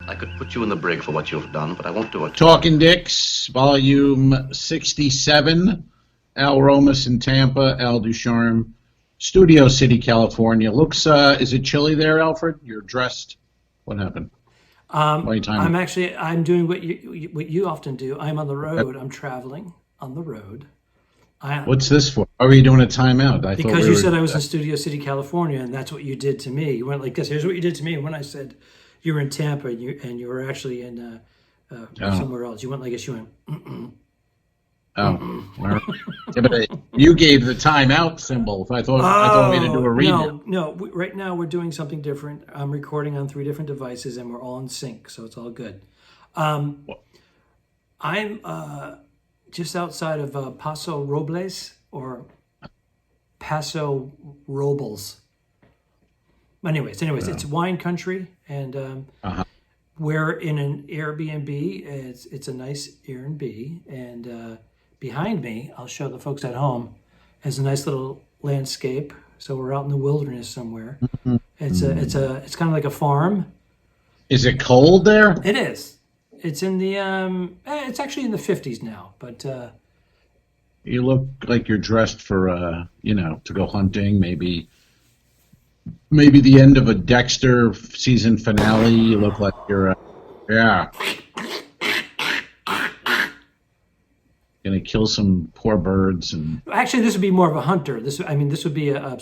I could put you in the brig for what you've done, but I won't do it. Talking Dicks, volume 67. Al Romas in Tampa, Al Ducharme, Studio City, California. Looks, is it chilly there, Alfred? You're dressed. What happened? I'm doing what you often do. I'm on the road. I'm traveling on the road. What's this for? Are you doing a timeout? Because you said I was in Studio City, California, and that's what you did to me. You went like this. Here's what you did to me. And when I said you were in Tampa and you were actually in somewhere else, you went like this. You went. Oh, well, yeah, but you gave the timeout symbol. I thought we had to do a read. No. Right now we're doing something different. I'm recording on 3 different devices, and we're all in sync, so it's all good. I'm just outside of Paso Robles or Paso Robles. Anyways, it's wine country, and we're in an Airbnb. It's a nice Airbnb, and behind me, I'll show the folks at home, is a nice little landscape. So we're out in the wilderness somewhere. Mm-hmm. It's kind of like a farm. Is it cold there? It is. It's in the it's actually in the 50s now, but you look like you're dressed for to go hunting, maybe the end of a Dexter season finale. You look like you're going to kill some poor birds. And actually, this would be more of a hunter. This would be a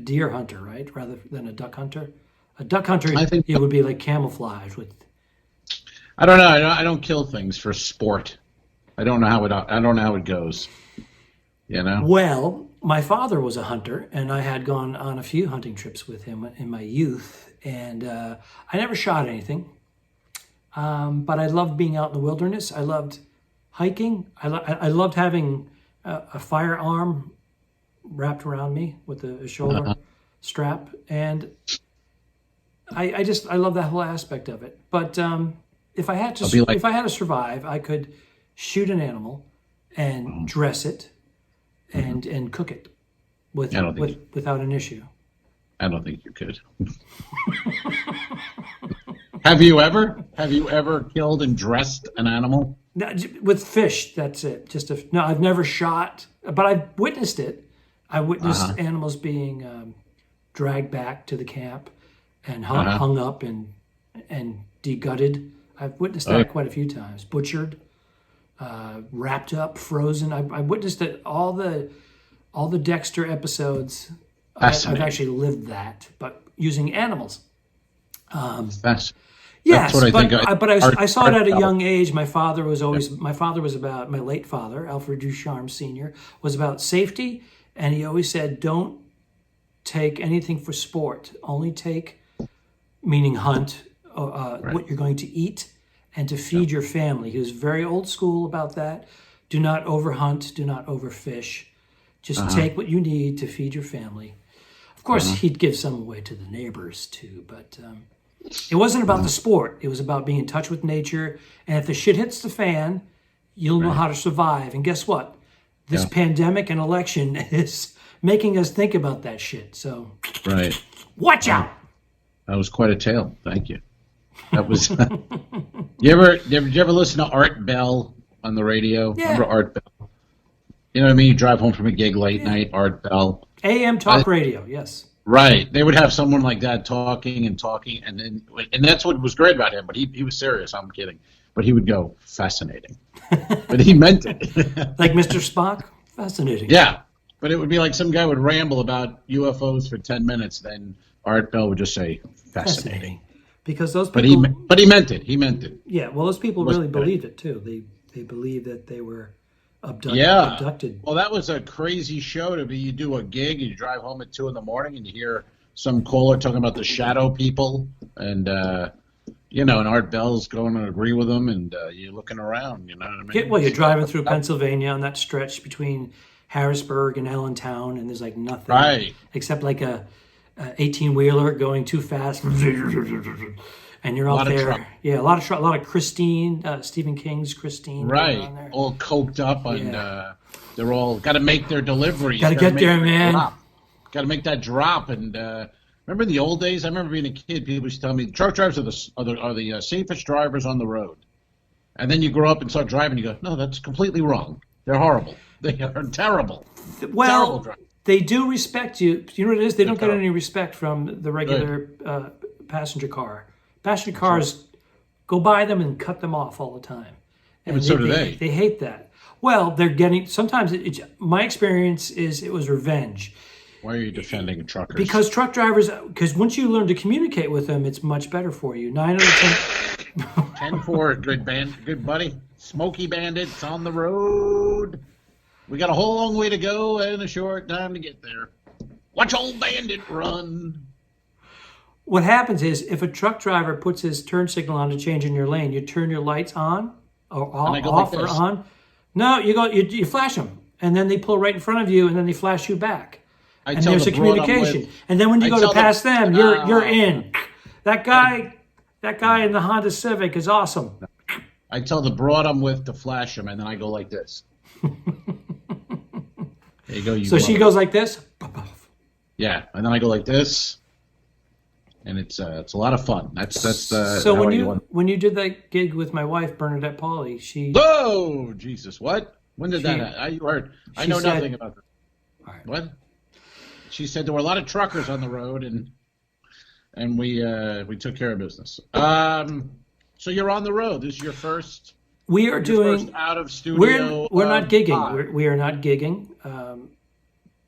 deer hunter, right, rather than a duck hunter. A duck hunter, I think it would be like camouflage with. I don't know. I don't kill things for sport. I don't know how it goes. You know. Well, my father was a hunter, and I had gone on a few hunting trips with him in my youth, and I never shot anything. But I loved being out in the wilderness. I loved hiking. I loved having a firearm wrapped around me with a shoulder strap, and I love that whole aspect of it. But if I had to survive, I could shoot an animal and dress it and cook it without an issue. I don't think you could. Have you ever killed and dressed an animal? No, with fish, that's it. No, I've never shot, but I've witnessed it. I witnessed animals being dragged back to the camp and hung up and degutted. I've witnessed that quite a few times. Butchered, wrapped up, frozen. I witnessed it all the Dexter episodes. I've actually lived that, but using animals. Yes, but I saw it at a young age. My late father, Alfred Ducharme Sr., was about safety, and he always said, don't take anything for sport. Only take, meaning hunt, what you're going to eat and to feed your family. He was very old school about that. Do not overhunt, do not overfish. Just take what you need to feed your family. Of course, he'd give some away to the neighbors too, but it wasn't about the sport. It was about being in touch with nature. And if the shit hits the fan, you'll know how to survive. And guess what? This pandemic and election is making us think about that shit. So, watch out. That was quite a tale. Thank you. That was. Did you ever listen to Art Bell on the radio? Yeah. Remember Art Bell? You know what I mean? You drive home from a gig late night, Art Bell. AM talk radio, yes. Right. They would have someone like that talking, and that's what was great about him. But he was serious. I'm kidding. But he would go, fascinating. But he meant it. Like Mr. Spock? Fascinating. Yeah. But it would be like some guy would ramble about UFOs for 10 minutes. Then Art Bell would just say, fascinating. Because those people... But he meant it. He meant it. Yeah. Well, those people really believed it, too. They believed that they were abducted. Well, that was a crazy show to be. You do a gig, and you drive home at 2 a.m, and you hear some caller talking about the shadow people, and and Art Bell's going to agree with them, and you're looking around. You know what I mean? Well, you're driving through Pennsylvania on that stretch between Harrisburg and Allentown, and there's like nothing except like a 18-wheeler going too fast, and you're out there. Yeah, a lot of Christine, Stephen King's Christine. Right, all coked up and They're all got to make their deliveries. Got to get there, man. Got to make that drop. And remember in the old days? I remember being a kid. People used to tell me truck drivers are the safest drivers on the road. And then you grow up and start driving. You go, no, that's completely wrong. They're horrible. They are terrible. Well, terrible drivers. They do respect you. You know what it is? They don't get any respect from the regular passenger car. Passenger cars go by them and cut them off all the time. And but so do they. They hate that. Well, they're getting. Sometimes my experience is it was revenge. Why are you defending truckers? Because truck drivers. Because once you learn to communicate with them, it's much better for you. 9 out of 10. 10-4, good buddy. Smoky Bandits on the road. We got a whole long way to go and a short time to get there. Watch old Bandit run. What happens is if a truck driver puts his turn signal on to change in your lane, you turn your lights on or off or on. No, you flash them, and then they pull right in front of you, and then they flash you back. And there's a communication. And then when you go to pass them, you're in. That guy in the Honda Civic is awesome. I tell the broad I'm with to flash them, and then I go like this. There you go. So she goes like this? Yeah, and then I go like this, and it's a lot of fun. That's the. So when you did that gig with my wife Bernadette Pauley, she. Whoa, Jesus! What? When did that happen? You heard? I know nothing about that. All right. What? She said there were a lot of truckers on the road, and we took care of business. So you're on the road. This is your first. We are doing first out of studio. We're not gigging. We are not gigging.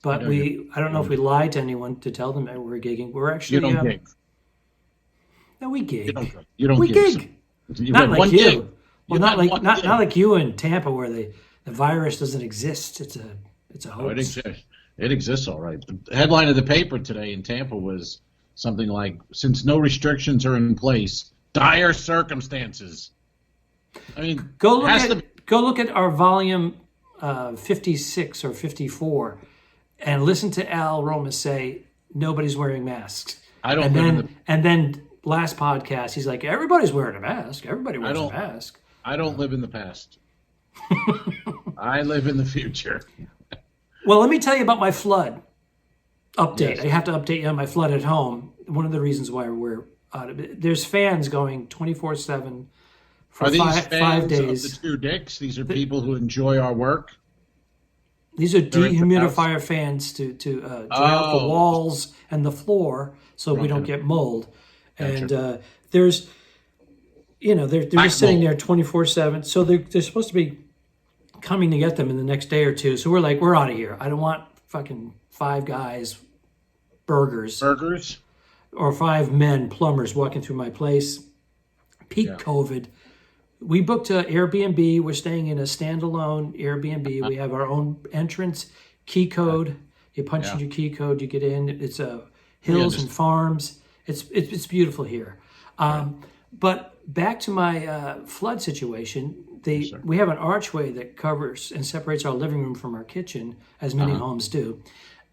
But I don't know if we lied to anyone to tell them that we're gigging. We're actually. You don't gig. No, we gig. You don't we gig. Not like you. Gig. Well, not like you in Tampa where the virus doesn't exist. It's a hoax. Oh, it exists all right. The headline of the paper today in Tampa was something like, "Since no restrictions are in place, dire circumstances." I mean, go look at our volume 56 or 54, and listen to Al Romas say nobody's wearing masks. And then last podcast he's like, everybody's wearing a mask. Everybody wears a mask. I don't live in the past. I live in the future. Well, let me tell you about my flood update. Yes. I have to update you on my flood at home. One of the reasons why we're out of it. There's fans going 24/7 for Are these 5 days. Of the Two Dicks? These are people who enjoy our work. These are dehumidifier fans to dry out the walls and the floor so we don't get mold. And there's, they're just sitting there 24/7. So they're supposed to be coming to get them in the next day or two. So we're like, we're out of here. I don't want fucking 5 guys, burgers, or 5 men, plumbers walking through my place. Peak COVID. We booked an Airbnb. We're staying in a standalone Airbnb. We have our own entrance, key code. You punch in your key code, you get in. It's hills and farms. It's beautiful here. But back to my flood situation. We have an archway that covers and separates our living room from our kitchen, as many homes do.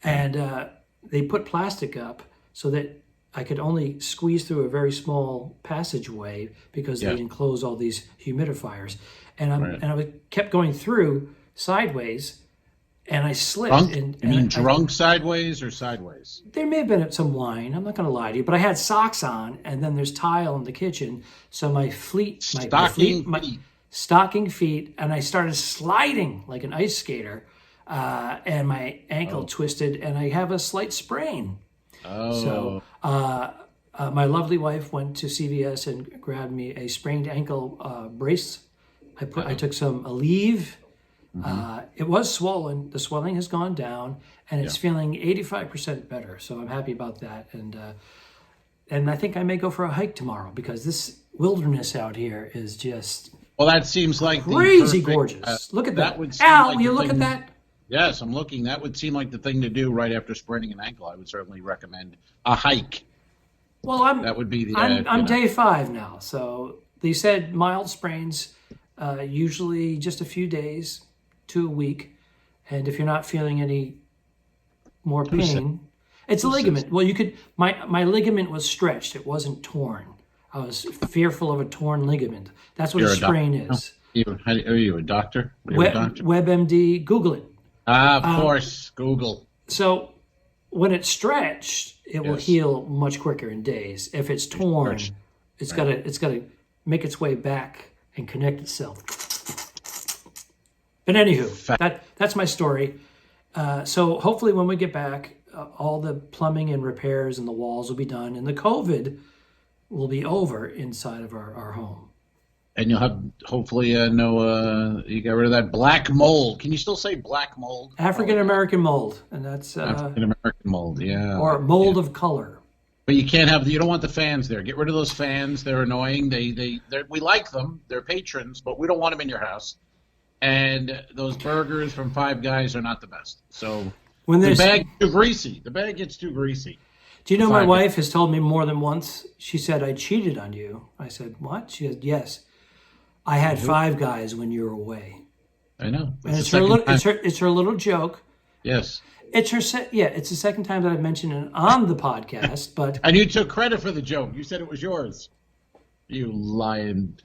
And they put plastic up so that I could only squeeze through a very small passageway because they enclose all these humidifiers. And I kept going through sideways, and I slipped. Drunk sideways or sideways? There may have been some wine. I'm not going to lie to you, but I had socks on, and then there's tile in the kitchen, so my stocking feet, and I started sliding like an ice skater, and my ankle twisted, and I have a slight sprain. So my lovely wife went to CVS and grabbed me a sprained ankle brace. I took some Aleve. It was swollen. The swelling has gone down, and it's feeling 85% better. So I'm happy about that. And I think I may go for a hike tomorrow because this wilderness out here is just that seems like crazy gorgeous. Look at that. Al, will you look at that? Yes, I'm looking. That would seem like the thing to do right after spraining an ankle. I would certainly recommend a hike. Well, I'm day 5 now. So they said mild sprains, usually just a few days to a week. And if you're not feeling any more pain, it's a ligament. Well, my ligament was stretched. It wasn't torn. I was fearful of a torn ligament. That's what a sprain is. Are you a doctor? WebMD, Google it. Of course, Google. So when it's stretched, it will Yes. heal much quicker in days. If it's torn, Stretched. it's gotta make its way back and connect itself. But anywho, that's my story. So hopefully when we get back, all the plumbing and repairs and the walls will be done, and the COVID will be over inside of our home. And you'll have, hopefully, you got rid of that black mold. Can you still say black mold? African American mold, and that's African American mold, yeah. or mold of color. But you don't want the fans there. Get rid of those fans. They're annoying. We like them. They're patrons, but we don't want them in your house. And those burgers from Five Guys are not the best. So When the there's, bag too greasy. The bag gets too greasy. do you know my Five wife has told me more than once? She said I cheated on you. I said what? She said yes. I had Five Guys when you were away. I know. And it's her little joke. Yes. It's it's the second time that I've mentioned it on the podcast, but And you took credit for the joke. You said it was yours. You lying.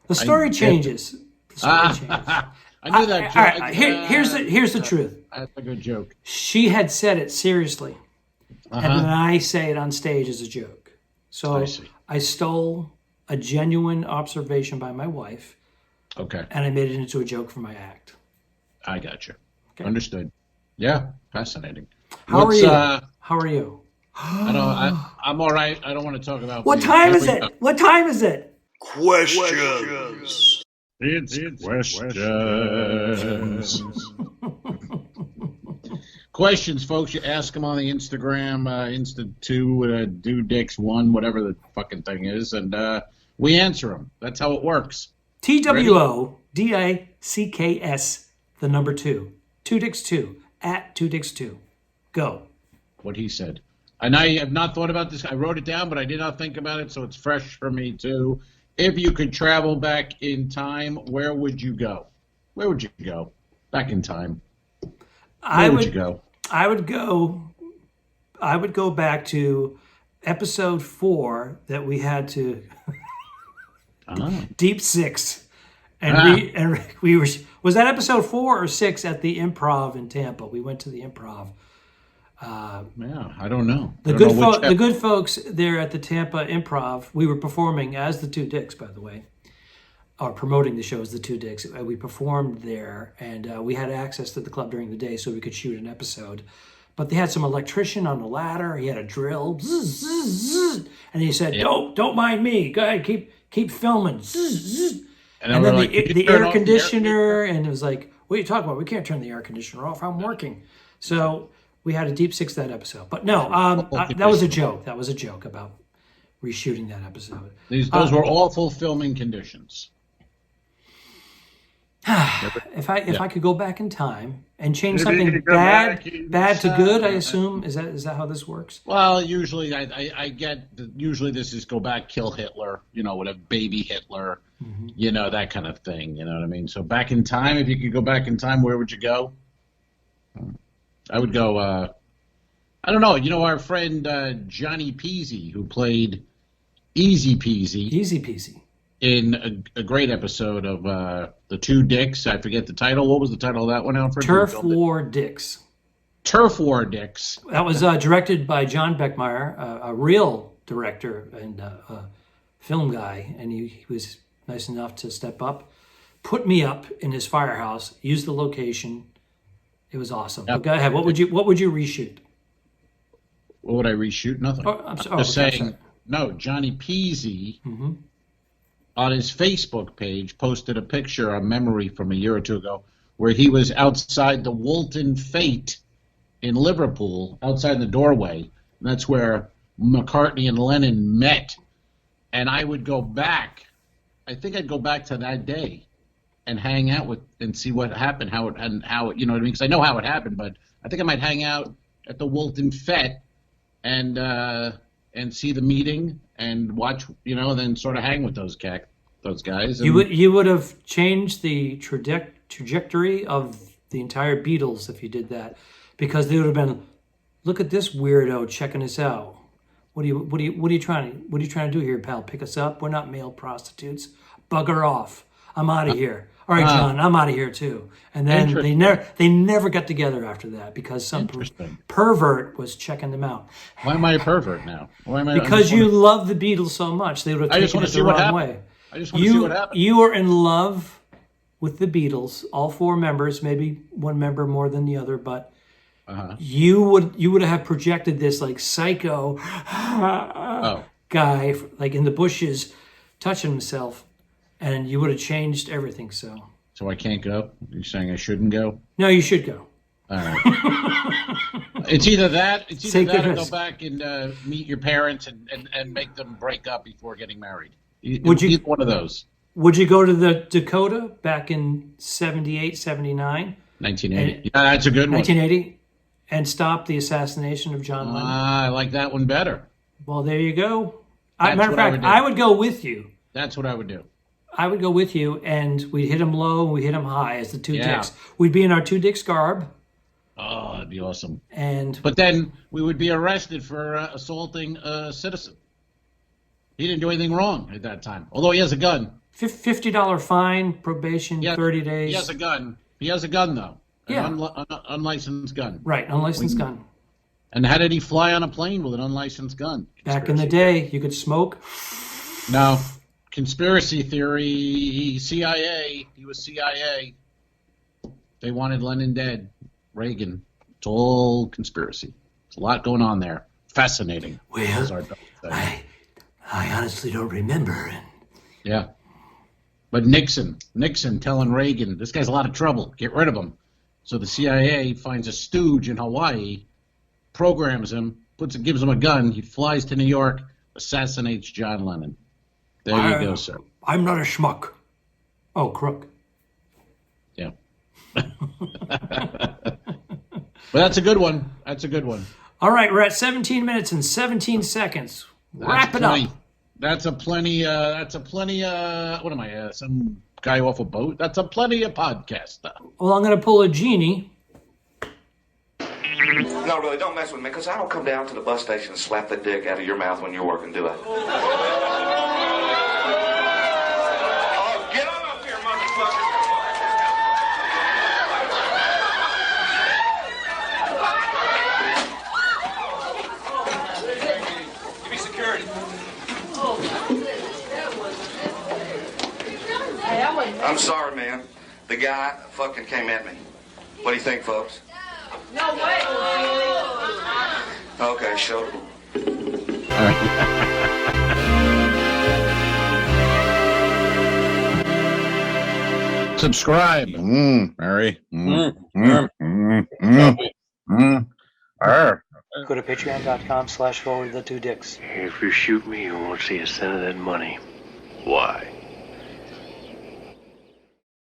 the story changes. The story changes. I knew that joke. All right, here's the truth. That's a good joke. She had said it seriously, and then I say it on stage as a joke. So I see. I stole a genuine observation by my wife, Okay. and I made it into a joke for my act. I got you. Okay. Understood. Yeah. Fascinating. How are you? How are you? I'm all right. I don't want to talk about What time is it? What time is it? Questions. It's questions. Questions, folks. You ask them on the Instagram, Insta2, Dudix1, whatever the fucking thing is, and we answer them. That's how it works. TWODICKS, the number 2. 2Dix2, at 2Dix2. Go. What he said. And I have not thought about this. I wrote it down, but I did not think about it, so it's fresh for me, too. If you could travel back in time, where would you go? Where would you go back in time? Where would you go? I would go back to episode 4 that we had to Deep Six. And we were, was that episode 4 or 6 at the Improv in Tampa? We went to the Improv. Yeah, I don't know. The good folks there at the Tampa Improv, we were performing as the Two Dicks, by the way, or promoting the show as the Two Dicks. We performed there, and we had access to the club during the day so we could shoot an episode. But they had some electrician on the ladder. He had a drill, zzz, zzz, zzz, and he said, "Don't mind me. Go ahead, keep filming." Zzz, zzz. And then the air conditioner, and it was like, "What are you talking about? We can't turn the air conditioner off. I'm working." So we had a Deep Six that episode. But no, that was a joke. That was a joke about reshooting that episode. Those were awful filming conditions. If I could go back in time and change something bad to good, I assume is that how this works? Well, usually I get usually this is go back, kill Hitler, whatever, baby Hitler, that kind of thing. You know what I mean? So back in time, if you could go back in time, where would you go? I would go. I don't know. Our friend Johnny Peasy, who played Easy Peasy in a great episode of The Two Dicks. I forget the title. What was the title of that one, Alfred? Turf War Dicks. Turf War Dicks. That was directed by John Beckmeyer, a real director and a film guy, and he was nice enough to step up, put me up in his firehouse, use the location. It was awesome. Yep. But go ahead. What would you reshoot? What would I reshoot? Nothing. I'm just saying. No, Johnny Peasy on his Facebook page posted a picture, a memory from a year or two ago, where he was outside the Woolton Fete in Liverpool, outside the doorway. And that's where McCartney and Lennon met. And I would go back. I think I'd go back to that day and hang out and see what happened, how it, you know what I mean? Because I know how it happened, but I think I might hang out at the Woolton Fete and see the meeting and watch, then sort of hang with those guys. And You would have changed the trajectory of the entire Beatles if you did that, because they would have been, look at this weirdo checking us out. What are you trying to do here, pal? Pick us up? We're not male prostitutes. Bugger off. I'm out of here. All right, John, I'm out of here too. And then they never got together after that because some pervert was checking them out. Why am I a pervert now? Why am I? Because you love the Beatles so much, they would have taken it the wrong way. I just want to see what happened. You were in love with the Beatles, all 4 members, maybe one member more than the other, but you would have projected this like psycho guy, like in the bushes, touching himself, and you would have changed everything. So I can't go? You're saying I shouldn't go? No, you should go. All right. It's either that or go back and meet your parents and make them break up before getting married. Would you one of those? Would you go to the Dakota back in 78, 79? 1980. Yeah, that's a good one. 1980? And stop the assassination of John Lennon? I like that one better. Well, there you go. Matter of fact, I would go with you. That's what I would do. I would go with you, and we'd hit him low and we'd hit him high as the 2 dicks. We'd be in our 2 dicks garb. Oh, that'd be awesome. But then we would be arrested for assaulting a citizen. He didn't do anything wrong at that time, although he has a gun. $50 fine, probation, 30 days. He has a gun. He has a gun, though. Yeah. An unlicensed gun. Right, unlicensed gun. And how did he fly on a plane with an unlicensed gun? Back in the day, you could smoke. No. Conspiracy theory, CIA. He was CIA. They wanted Lennon dead. Reagan. It's all conspiracy. There's a lot going on there. Fascinating. Well, I honestly don't remember. Yeah. But Nixon telling Reagan, this guy's a lot of trouble. Get rid of him. So the CIA finds a stooge in Hawaii, programs him, gives him a gun. He flies to New York, assassinates John Lennon. There you go, sir. I'm not a schmuck. Oh, crook. Yeah. But that's a good one. That's a good one. All right, we're at 17 minutes and 17 seconds. Wrap it up. That's a plenty, what am I, some guy off a boat? That's a plenty of podcast. Well, I'm going to pull a genie. No, really, don't mess with me, because I don't come down to the bus station and slap the dick out of your mouth when you're working, do I? Oh, get on up here, motherfucker! Give me security. I'm sorry, man. The guy fucking came at me. What do you think, folks? No way. Okay, show them. All right. Subscribe. Mary. Go to patreon.com/forward the 2 dicks. If you shoot me, you won't see a cent of that money. Why?